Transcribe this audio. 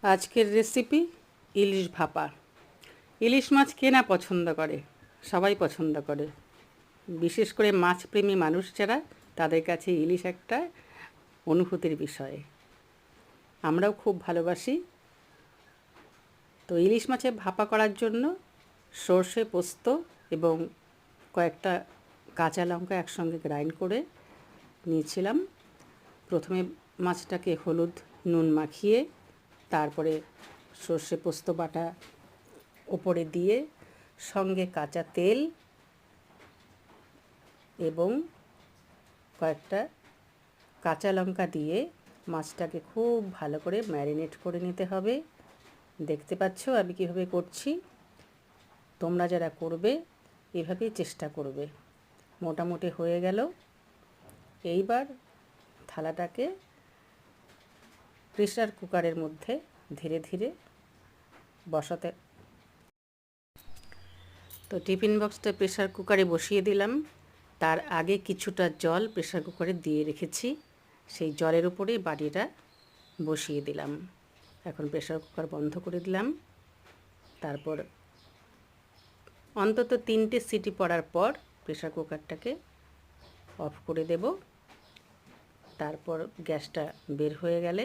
আজকের রেসিপি ইলিশ ভাপা। ইলিশ মাছ কে না পছন্দ করে, সবাই পছন্দ করে। বিশেষ করে মাছপ্রেমী মানুষ যারা, তাদের কাছে ইলিশ একটা অনুভূতির বিষয়। আমরাও খুব ভালোবাসি। তো ইলিশ মাছে ভাপা করার জন্য সর্ষে, পোস্ত এবং কয়েকটা কাঁচা লঙ্কা একসঙ্গে গ্রাইন্ড করে নিয়েছিলাম। প্রথমে মাছটাকে হলুদ নুন মাখিয়ে তারপরে সর্ষে পোস্ত বাটা ওপরে দিয়ে সঙ্গে কাঁচা তেল এবং কয়েকটা কাঁচা লঙ্কা দিয়ে মাছটাকে খুব ভালো করে ম্যারিনেট করে নিতে হবে। দেখতে পাচ্ছ আমি কীভাবে করছি। তোমরা যারা করবে এভাবেই চেষ্টা করবে। মোটামুটি হয়ে গেল। এইবার থালাটাকে প্রেসার কুকারের মধ্যে ধীরে ধীরে বসাতে। তো টিফিন বক্সটা প্রেসার কুকারে বসিয়ে দিলাম। তার আগে কিছুটা জল প্রেসার কুকারে দিয়ে রেখেছি, সেই জলের উপরেই বাটিটা বসিয়ে দিলাম। এখন প্রেসার কুকার বন্ধ করে দিলাম। তারপর অন্তত 3টে সিটি পড়ার পর প্রেসার কুকারটাকে অফ করে দেব। তারপর গ্যাসটা বের হয়ে গেলে